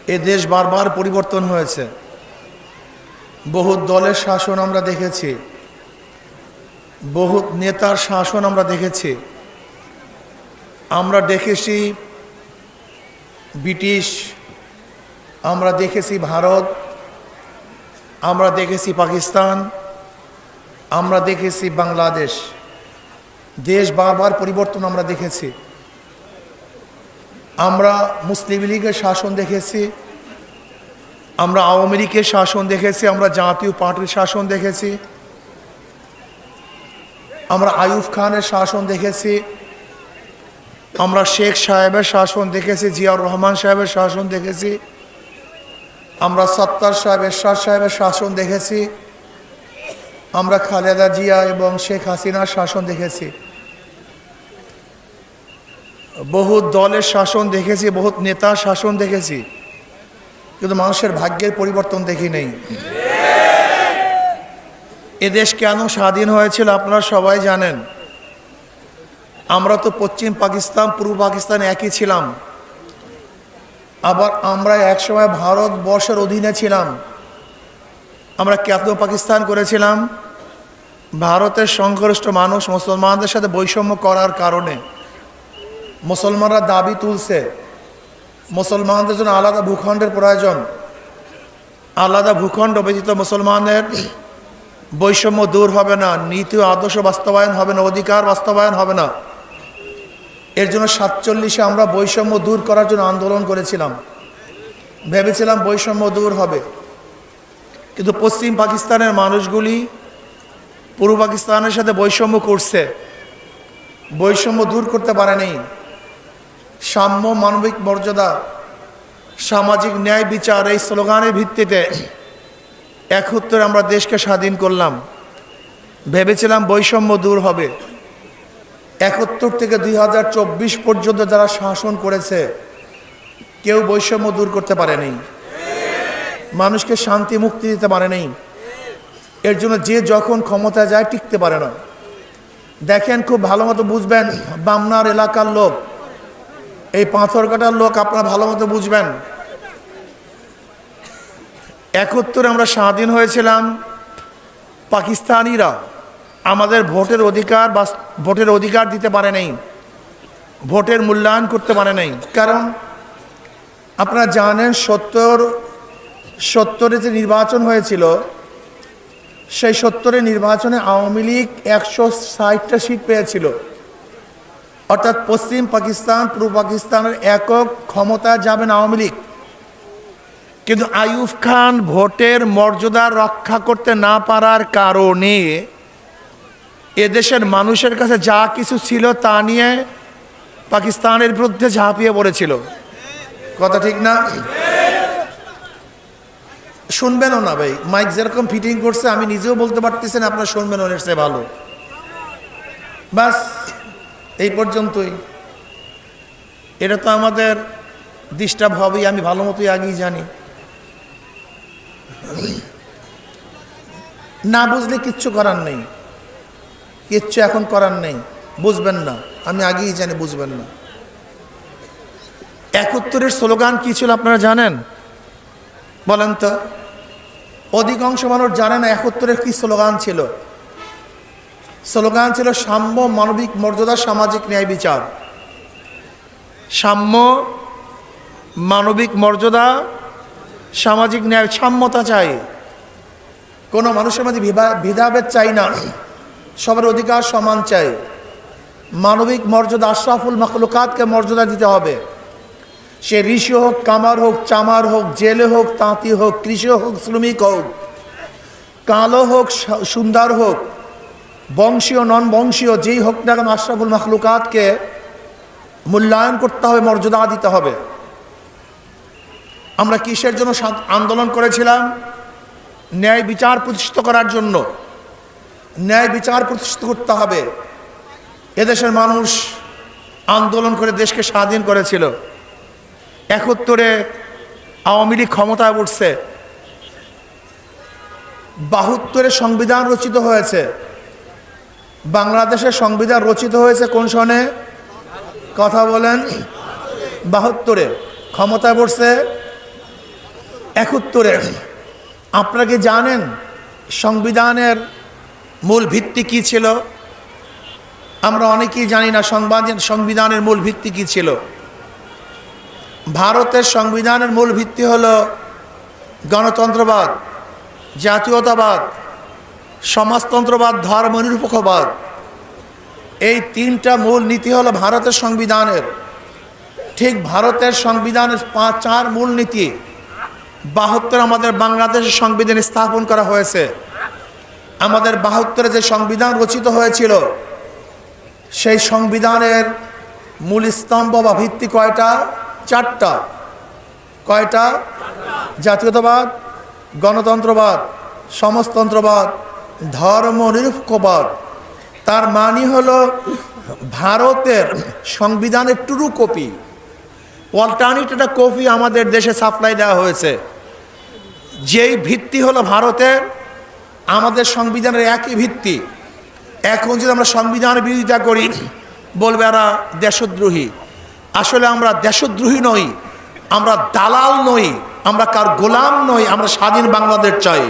এ দেশ বারবার পরিবর্তন হয়েছে। বহু দলের শাসন আমরা দেখেছি, বহু নেতার শাসন আমরা দেখেছি। আমরা দেখেছি ব্রিটিশ, আমরা দেখেছি ভারত, আমরা দেখেছি পাকিস্তান, আমরা দেখেছি বাংলাদেশ। দেশ বারবার পরিবর্তন আমরা দেখেছি। আমরা মুসলিম লীগের শাসন দেখেছি, আমরা আওয়ামী লীগের শাসন দেখেছি, আমরা জাতীয় পার্টির শাসন দেখেছি, আমরা আইয়ুব খানের শাসন দেখেছি, আমরা শেখ সাহেবের শাসন দেখেছি, জিয়াউর রহমান সাহেবের শাসন দেখেছি, আমরা সত্তার সাহেব এরশাদ সাহেবের শাসন দেখেছি, আমরা খালেদা জিয়া এবং শেখ হাসিনার শাসন দেখেছি। বহু দলের শাসন দেখেছি, বহু নেতার শাসন দেখেছি, কিন্তু মানুষের ভাগ্যের পরিবর্তন দেখি নেই। এদেশ কেন স্বাধীন হয়েছিল আপনারা সবাই জানেন। আমরা তো পশ্চিম পাকিস্তান পূর্ব পাকিস্তান একই ছিলাম, আবার আমরা একসময় ভারতবর্ষের অধীনে ছিলাম। আমরা কেন পাকিস্তান করেছিলাম? ভারতের সংখ্যাগরিষ্ঠ মানুষ মুসলমানদের সাথে বৈষম্য করার কারণে মুসলমানরা দাবি তুলছে মুসলমানদের জন্য আলাদা ভূখণ্ডের প্রয়োজন। আলাদা ভূখণ্ড ব্যতীত মুসলমানের বৈষম্য দূর হবে না, নীতি আদর্শ বাস্তবায়ন হবে না, অধিকার বাস্তবায়ন হবে না। এর জন্য 47-এ আমরা বৈষম্য দূর করার জন্য আন্দোলন করেছিলাম, ভেবেছিলাম বৈষম্য দূর হবে। কিন্তু পশ্চিম পাকিস্তানের মানুষগুলি পূর্ব পাকিস্তানের সাথে বৈষম্য করছে, বৈষম্য দূর করতে পারেনি। সাম্য, মানবিক মর্যাদা, সামাজিক ন্যায় বিচার এই স্লোগানের ভিত্তিতে 71 আমরা দেশকে স্বাধীন করলাম, ভেবেছিলাম বৈষম্য দূর হবে। 71 থেকে 2024 পর্যন্ত যারা শাসন করেছে কেউ বৈষম্য দূর করতে পারেনি, মানুষকে শান্তি মুক্তি দিতে পারেনি। এর জন্য যে যখন ক্ষমতা যায় টিকতে পারে না। দেখেন, খুব ভালো মতো বুঝবেন, বামনার এলাকার লোক, এই পাথরঘাটার লোক আপনারা ভালো মতো বুঝবেন। 71 আমরা স্বাধীন হয়েছিলাম, পাকিস্তানিরা আমাদের ভোটের অধিকার দিতে পারে নাই, ভোটের মূল্যায়ন করতে পারে নাই। কারণ আপনারা জানেন 70-এ যে নির্বাচন হয়েছিল, সেই 70-এর নির্বাচনে আওয়ামী লীগ 160টা সিট পেয়েছিল। অর্থাৎ পশ্চিম পাকিস্তান পূর্ব পাকিস্তানের একক ক্ষমতায় যাবেন আওয়ামী লীগ। কিন্তু আইয়ুব খান ভোটের মর্যাদা রক্ষা করতে না পারার কারণে এদেশের মানুষের কাছে যা কিছু ছিল তা নিয়ে পাকিস্তানের বিরুদ্ধে ঝাঁপিয়ে পড়েছিল। কথা ঠিক না? শুনবেনও না ভাই, মাইক যেরকম ফিটিং করছে আমি নিজেও বলতে পারতেছি না, আপনারা শুনবেন ওর চেয়ে ভালো। বাস এই পর্যন্তই। এটা তো আমাদের ডিস্টার্ব হবেই, আমি ভালো মতোই আগেই জানি। না বুঝলে কিচ্ছু করার নেই, কিচ্ছু এখন করার নেই, বুঝবেন না, আমি আগেই জানি বুঝবেন না। 71-এর স্লোগান কি ছিল আপনারা জানেন? বলেন তো। অধিকাংশ মানুষ জানে না 71-এর কি স্লোগান ছিল। স্লোগান ছিল সাম্য, মানবিক মর্যাদা, সামাজিক ন্যায় বিচার। সাম্য, মানবিক মর্যাদা, সামাজিক ন্যায়, সাম্যতা চাই। কোনো মানুষের মধ্যে ভেদাভেদ চাই না, সবার অধিকার সমান চাই। মানবিক মর্যাদা, আশরাফুল মাখলুকাতকে মর্যাদা দিতে হবে। সে ঋষি হোক, কামার হোক, চামার হোক, জেলে হোক, তাঁতি হোক, কৃষক হোক, শ্রমিক হোক, কালো হোক, সুন্দর হোক, বংশীয় নন বংশীয়, যেই হোক না কেন আশরাফুল মাখলুকাতকে মূল্যায়ন করতে হবে, মর্যাদা দিতে হবে। আমরা কিসের জন্য আন্দোলন করেছিলাম? ন্যায় বিচার প্রতিষ্ঠিত করার জন্য। ন্যায় বিচার প্রতিষ্ঠিত করতে হবে। এদেশের মানুষ আন্দোলন করে দেশকে স্বাধীন করেছিল। 71-এ আওয়ামী লীগ ক্ষমতায় উঠছে, 72-এ সংবিধান রচিত হয়েছে। বাংলাদেশের সংবিধান রচিত হয়েছে কোন সনে? কথা বলেন। 72-এ ক্ষমতায় পড়ছে 71-এ আপনারা কি জানেন সংবিধানের মূল ভিত্তি কি ছিল? আমরা অনেকেই জানি না সংবিধানের মূল ভিত্তি কি ছিল। ভারতের সংবিধানের মূল ভিত্তি হলো গণতন্ত্রবাদ, জাতীয়তাবাদ, সমাজতন্ত্রবাদ, ধর্মনিরপেক্ষবাদ। এই তিনটা মূল নীতি হলো ভারতের সংবিধানের। ঠিক ভারতের সংবিধানের 4 মূল নীতি 72 আমাদের বাংলাদেশের সংবিধানে স্থাপন করা হয়েছে। আমাদের 72-এ যে সংবিধান রচিত হয়েছিল সেই সংবিধানের মূল স্তম্ভ বা ভিত্তি কয়টা? 4টা। কয়টা? জাতীয়তাবাদ, গণতন্ত্রবাদ, সমাজতন্ত্রবাদ, ধর্মনিরপেক্ষবাদ। তার মানে হলো ভারতের সংবিধানের ট্রু কপি, অল্টারনেট একটা কপি আমাদের দেশে সাপ্লাই দেওয়া হয়েছে। যেই ভিত্তি হলো ভারতের, আমাদের সংবিধানের একই ভিত্তি। এখন যদি আমরা সংবিধানের বিরোধিতা করি বলবে এরা দেশদ্রোহী। আসলে আমরা দেশদ্রোহী নই, আমরা দালাল নই, আমরা কার গোলাম নই, আমরা স্বাধীন বাংলাদেশ চাই।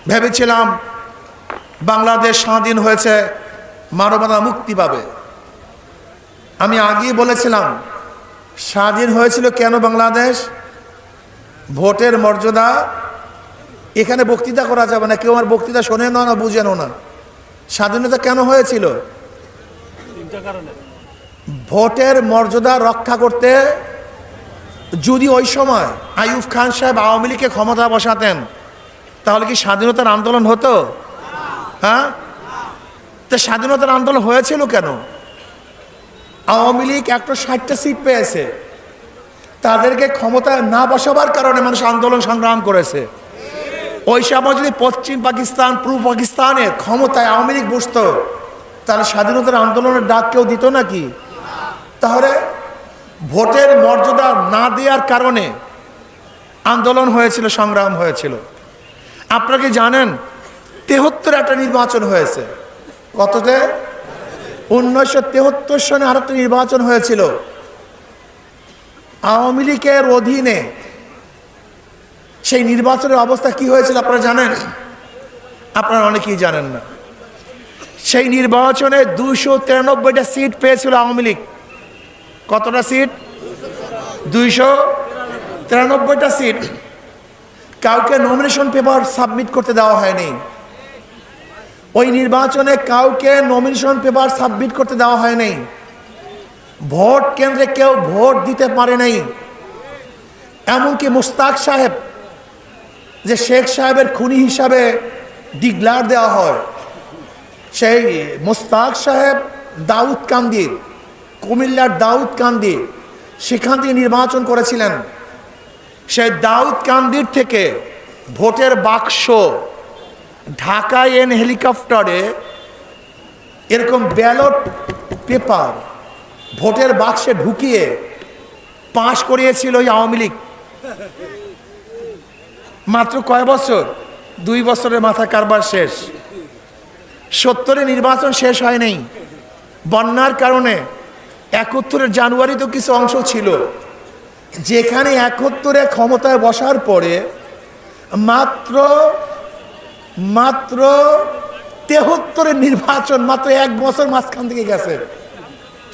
ভেবেছিলাম বাংলাদেশ স্বাধীন হয়েছে মানবতা মুক্তি পাবে। আমি আগেই বলেছিলাম স্বাধীন হয়েছিল কেন বাংলাদেশ? ভোটের মর্যাদা। এখানে বক্তৃতা করা যাবে না, কেউ আমার বক্তৃতা শোনেনও না, বুঝেনও না। স্বাধীনতা কেন হয়েছিল? ভোটের মর্যাদা রক্ষা করতে। যদি ওই সময় আইয়ুব খান সাহেব আওয়ামী লীগকে ক্ষমতা বসাতেন তাহলে কি স্বাধীনতার আন্দোলন হতো? হ্যাঁ, তা স্বাধীনতার আন্দোলন হয়েছিল কেন? আওয়ামী লীগ 160টা সিট পেয়েছে, তাদেরকে ক্ষমতায় না বসাবার কারণে মানুষ আন্দোলন সংগ্রাম করেছে। ওই সময় যদি পশ্চিম পাকিস্তান, পূর্ব পাকিস্তানের ক্ষমতায় আওয়ামী লীগ বসতো তাহলে স্বাধীনতার আন্দোলনের ডাক কেউ দিত নাকি? তাহলে ভোটের মর্যাদা না দেওয়ার কারণে আন্দোলন হয়েছিল, সংগ্রাম হয়েছিল। আপনারা কি জানেন 73 একটা নির্বাচন হয়েছে? কততে? 1973 সনে আরেকটা নির্বাচন হয়েছিল আওয়ামী লীগের অধীনে। সেই নির্বাচনের অবস্থা কি হয়েছিল আপনারা জানেন? আপনারা অনেকেই জানেন না। সেই নির্বাচনে 293টা সিট পেয়েছিল আওয়ামী লীগ। কতটা সিট? 293টা সিট। কাউকে নমিনেশন পেপার সাবমিট করতে দেওয়া হয়নি। ওই নির্বাচনে কাউকে নমিনেশন পেপার সাবমিট করতে দেওয়া হয়নি। ভোট কেন্দ্রে কেউ ভোট দিতে পারে নাই। এমনকি মুস্তাক সাহেব, যে শেখ সাহেবের খুনি হিসাবে ডিক্লার দেওয়া হয়, সেই মুস্তাক সাহেব দাউদকান্দি, কুমিল্লার দাউদকান্দি, সেখান থেকে নির্বাচন করেছিলেন। সেই দাউদকান্দির থেকে ভোটের বাক্স ঢাকায় এনে হেলিকপ্টারে এরকম ব্যালট পেপার ভোটের বাক্সে ঢুকিয়ে পাশ করিয়েছিল ওই আওয়ামী লীগ। মাত্র কয় বছর? 2 বছরের মাথা কারবার শেষ। 70-এ নির্বাচন শেষ হয় নাই বন্যার কারণে। 71-এর জানুয়ারি তো কিছু অংশ ছিল, যেখানে 71-এ ক্ষমতায় বসার পরে মাত্র 73-এর নির্বাচন মাত্র 1 বছর মাঝখান থেকে গেছে।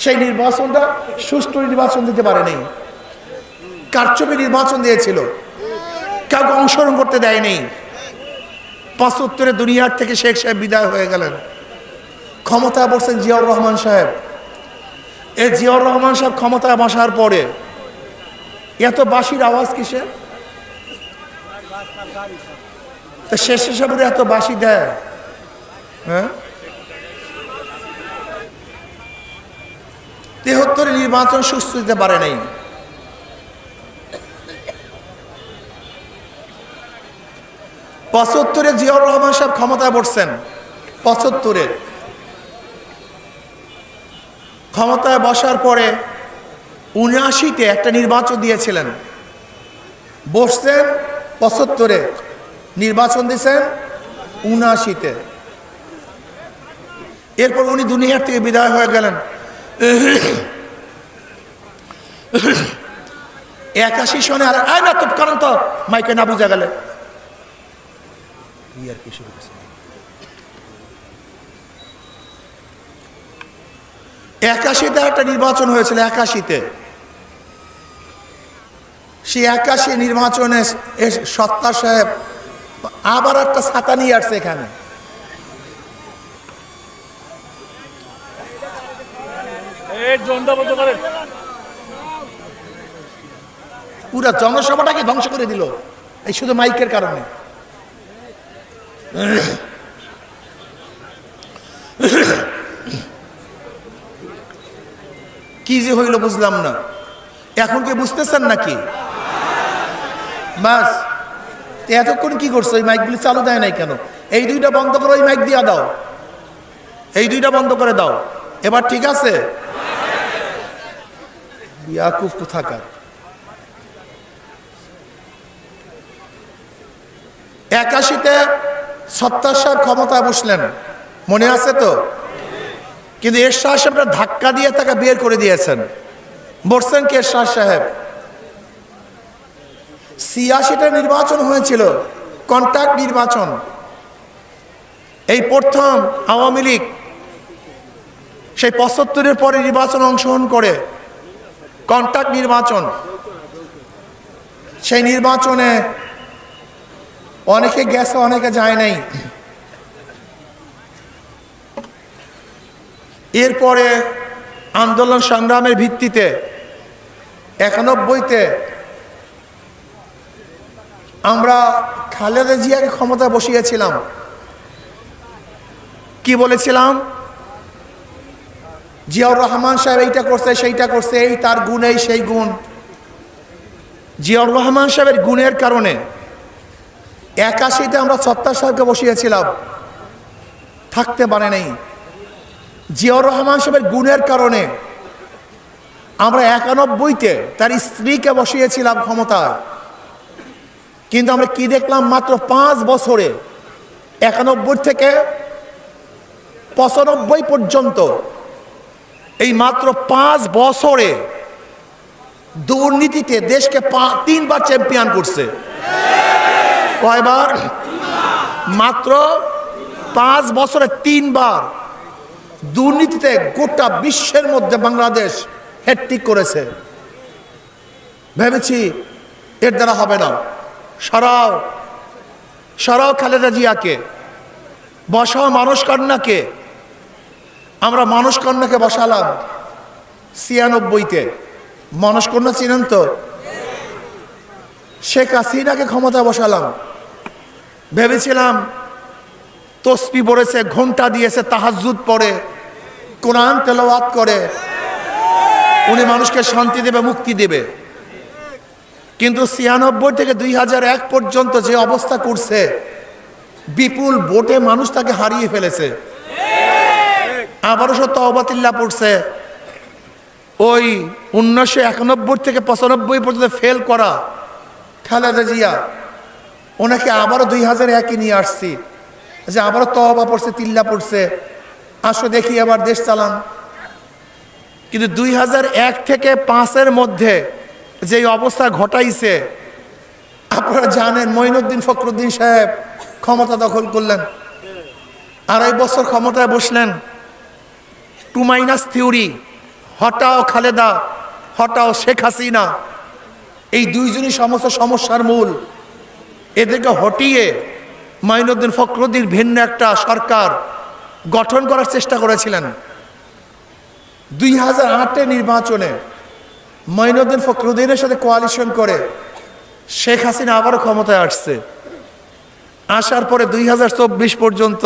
সেই নির্বাচনটা সুষ্ঠু নির্বাচন দিতে পারেনি, কারচুপি নির্বাচন দিয়েছিল, কাউকে অংশগ্রহণ করতে দেয়নি। 75-এ দুনিয়ার থেকে শেখ সাহেব বিদায় হয়ে গেলেন। ক্ষমতায় বসছেন জিয়াউর রহমান সাহেব। এই জিয়াউর রহমান সাহেব ক্ষমতায় বসার পরে এত বাঁশির আওয়াজ কিসের? তা শেষে সাহেবের এত বাঁশি দেয়? হ্যাঁ, 73-এ নির্বাচন সুস্থ দিতে পারে নাই। 75-এ জিয়াউর রহমান সাহেব ক্ষমতায় বসছেন। 75-এ ক্ষমতায় বসার পরে 79-তে একটা নির্বাচন দিয়েছিলেন। বসছেন 75-এ, নির্বাচন দিয়েছেন 79-তে। এরপর উনি দুনিয়ার থেকে বিদায় হয়ে গেলেন। 81 সনে আর আয় না তো কারণ তো মাইকে না বুঝা গেলে 81-তে একটা নির্বাচন হয়েছিল 81-তে। সেই 81 নির্বাচনে সত্তার সাহেব আবার একটা ছাতা নিয়ে আসছে এখানে। পুরা জনসভাটাকে ধ্বংস করে দিল এই শুধু মাইকের কারণে। কি যে হইল বুঝলাম না। এখন কি বুঝতেছেন নাকি? বাস এতক্ষণ কি করছো? ওই মাইকগুলি চালু দেয় নাই কেন? এই দুইটা বন্ধ করে ওই মাইক দিয়া দাও, এই দুইটা বন্ধ করে দাও। এবার ঠিক আছে? ইয়াকুব কোথাকার। 81-তে সত্তার সাহেব ক্ষমতায় বসলেন, মনে আছে তো? কিন্তু এরশাদ সাহেবরা ধাক্কা দিয়ে তাকে বের করে দিয়েছেন। বসছেন কে? এরশাদ সাহেব। 86-টা নির্বাচন হয়েছিল, কন্ট্যাক্ট নির্বাচন। এই প্রথম আওয়ামী লীগ সেই 75-এর পরে নির্বাচন অংশগ্রহণ করে, কন্ট্যাক্ট নির্বাচন। সেই নির্বাচনে অনেকে গেছে, অনেকে যায় নাই। এরপরে আন্দোলন সংগ্রামের ভিত্তিতে 91-তে আমরা খালেদা জিয়াকে ক্ষমতা বসিয়েছিলাম। কি বলেছিলাম? জিয়াউর রহমান সাহেব এইটা করছে, সেইটা করছে, এই তার গুণ, এই সেই গুণ। জিয়াউর রহমান সাহেবের গুণের কারণে 81-তে আমরা সত্তার সাহেবকে বসিয়েছিলাম, থাকতে পারে নাই। জিয়াউর রহমান সাহেবের গুণের কারণে আমরা 91-তে তার স্ত্রীকে বসিয়েছিলাম ক্ষমতায়। কিন্তু আমরা কি দেখলাম? মাত্র 5 বছরে 91 থেকে 95 পর্যন্ত এই মাত্র 5 বছরে দুর্নীতিতে দেশকে 3বার চ্যাম্পিয়ন করছে। কয়বার? মাত্র 5 বছরে 3বার দুর্নীতিতে গোটা বিশ্বের মধ্যে বাংলাদেশ হ্যাট্রিক করেছে। ভেবেছি এর দ্বারা হবে না, সরাও সরাও খালেদা জিয়াকে, বসাও মানুষ কন্যাকে। আমরা মানুষ কন্যাকে বসালাম 96-তে। মানুষ কন্যা চিনেন তো? শেখ হাসিনাকে ক্ষমতা বসালাম। ভেবেছিলাম তসবিহ পড়েছে, ঘন্টা দিয়েছে, তাহাজ্জুদ পড়ে, কোরআন তেলাওয়াত করে, উনি মানুষকে শান্তি দেবে, মুক্তি দেবে। কিন্তু 96 থেকে 2001 পর্যন্ত যে অবস্থা করছে, বিপুল ভোটে মানুষ তাকে হারিয়ে ফেলেছে। আবারও তওবাতিল্লাহ পড়ছে। ওই 1991 থেকে 95 পর্যন্ত ফেল করা খালেদা জিয়া, ওনাকে আবারও 2001-এ নিয়ে আসছি, যে আবারও তওবা পড়ছে, তিল্লা পড়ছে, আসো দেখি এবার দেশ চালান। কিন্তু 2001 থেকে 5-এর মধ্যে যে অবস্থা ঘটাইছে আপনারা জানেন। মঈনুদ্দিন ফখরুদ্দিন সাহেব ক্ষমতা দখল করলেন, 2.5 বছর ক্ষমতায় বসলেন। 2 থিওরি, হটাও খালেদা, হটাও শেখ হাসিনা, এই দুইজনই সমস্ত সমস্যার মূল। এদেরকে হটিয়ে মঈনুদ্দিন ফখরুদ্দিন ভিন্ন একটা সরকার গঠন করার চেষ্টা করেছিলেন। 2008-এর নির্বাচনে মঈনুদ্দিন ফখরুদ্দিনের সাথে কোয়ালিশন করে শেখ হাসিনা আবারও ক্ষমতায় আসছে। আসার পরে 2024 পর্যন্ত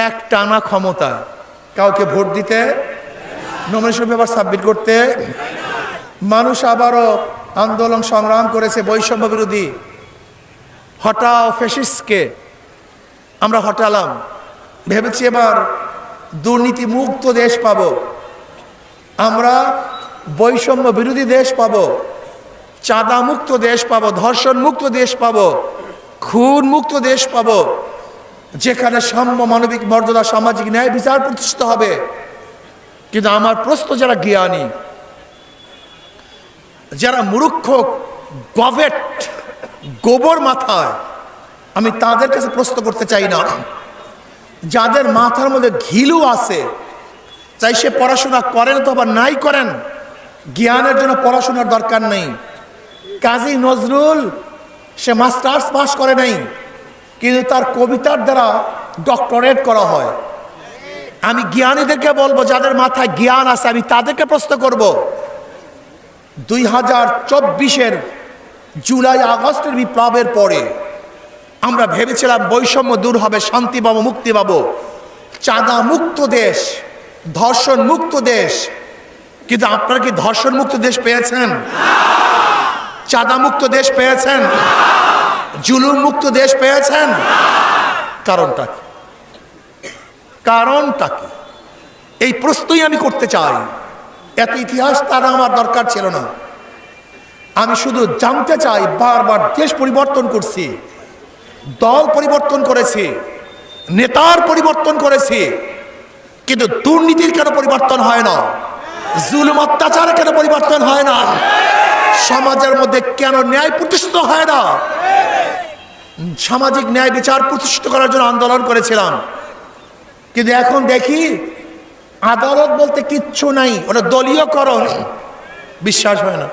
এক টানা ক্ষমতা, কাউকে ভোট দিতে, নমিনেশন পেপার সাবমিট করতে। মানুষ আবারও আন্দোলন সংগ্রাম করেছে বৈষম্য বিরোধী। হটাও ফ্যাসিস্টকে আমরা হটালাম। ভেবেছি এবার দুর্নীতি মুক্ত দেশ পাবো, আমরা বৈষম্য বিরোধী দেশ পাবো, চাঁদা মুক্ত দেশ পাবো, ধর্ষণ মুক্ত দেশ পাবো, খুন মুক্ত দেশ পাবো, যেখানে সাম্য, মানবিক মর্যাদা, সামাজিক ন্যায় বিচার প্রতিষ্ঠিত হবে। কিন্তু আমার প্রশ্ন, যারা জ্ঞানী যারা মূর্খ গভেট গোবর মাথায়, আমি তাদের কাছে প্রশ্ন করতে চাই না। যাদের মাথার মধ্যে ঘিলু আছে, চাই সে পড়াশোনা করেন অথবা নাই করেন, জ্ঞানের জন্য পড়াশোনার দরকার নেই। কাজী নজরুল সে মাস্টার্স পাস করে নাই, কিন্তু তার কবিতার দ্বারা ডক্টরেট করা হয়। আমি জ্ঞানীদেরকে বলবো, যাদের মাথায় জ্ঞান আছে, আমি তাদেরকে প্রশ্ন করব, 2024-এর জুলাই আগস্টের বিপ্লবের পরে আমরা ভেবেছিলাম বৈষম্য দূর হবে, শান্তি পাবো, মুক্তি পাবো, চাঁদা মুক্ত দেশ, ধর্ষণ মুক্ত দেশ। কিন্তু আপনারা কি ধর্ষণ মুক্ত দেশ পেয়েছেন? চাঁদা মুক্ত দেশ পেয়েছেন? জুলুম মুক্ত দেশ পেয়েছেন? কারণটা কি? কারণটা কি? এই প্রশ্নই আমি করতে চাই। এত ইতিহাস তারা আমার দরকার ছিল না। আমি শুধু জানতে চাই, বারবার দেশ পরিবর্তন করছি, দল পরিবর্তন করেছি, নেতার পরিবর্তন করেছি, কিন্তু দুর্নীতির কেন পরিবর্তন হয় না? জুলুম অত্যাচার কেন পরিবর্তন হয় না? সমাজের মধ্যে কেন ন্যায় প্রতিষ্ঠিত হয় না? সামাজিক ন্যায় বিচার প্রতিষ্ঠিত করার জন্য আন্দোলন করেছিলাম, কিন্তু এখন দেখি আদালত বলতে কিচ্ছু নাই, ওটা দলীয়করণ। বিশ্বাস হয় না?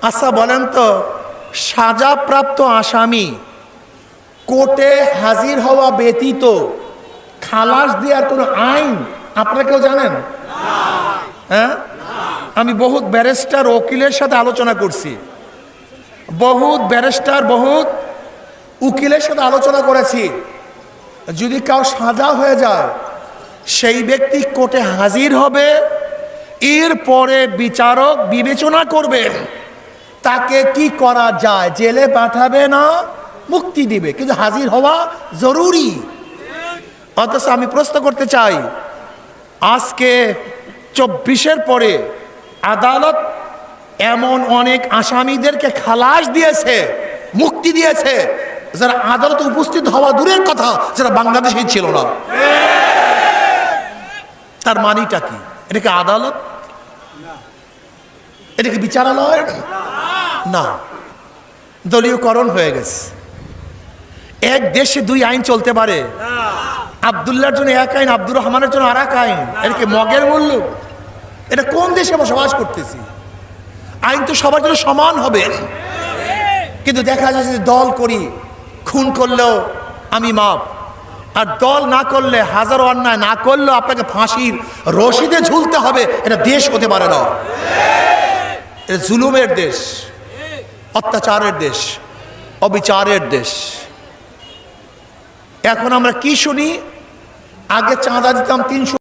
আচ্ছা বলেন তো, সাজাপ্রাপ্ত আসামি কোর্টে হাজির হওয়া ব্যতীত খালাস দেওয়ার কোনো আইন আপনারা কেউ জানেন? হ্যাঁ, আমি বহুত ব্যারিস্টার উকিলের সাথে আলোচনা করছি, বহুত ব্যারিস্টার বহুত উকিলের সাথে আলোচনা করেছি। যদি কাউ সাজা হয়ে যায়, সেই ব্যক্তি কোর্টে হাজির হবে, এরপরে বিচারক বিবেচনা করবে তাকে কি করা যায়, জেলে পাঠাবে না মুক্তি দিবে, কিন্তু হাজির হওয়া জরুরি। অথচ আমি প্রশ্ন করতে চাই, আজকে 24-এর পরে আদালত এমন অনেক আসামিদেরকে খালাস দিয়েছে, মুক্তি দিয়েছে, যারা আদালতে উপস্থিত হওয়া দূরের কথা, যারা বাংলাদেশেই ছিল না। তার মানিটা কি? এটা কি আদালত? এটা কি বিচারালয়? না, দলীয়করণ হয়ে গেছে। এক দেশে দুই আইন চলতে পারে? আব্দুল্লাহর জন্য এক আইন, আব্দুর রহমানের জন্য আর এক আইন। এটা কি মগের মূল্য? এটা কোন দেশে বসবাস করতেছি? আইন তো সবার জন্য সমান হবে, কিন্তু দেখা যাচ্ছে দল করি, খুন করলেও আমি মাপ, আর দল না করলে, হাজারো অন্যায় না করলেও আপনাকে ফাঁসির রশিদে ঝুলতে হবে। এটা দেশ হতে পারে না। এটা জুলুমের দেশ, অত্যাচারের দেশ, অবিচারের দেশ। এখন আমরা কি শুনি? আগে চাঁদা দিতাম 300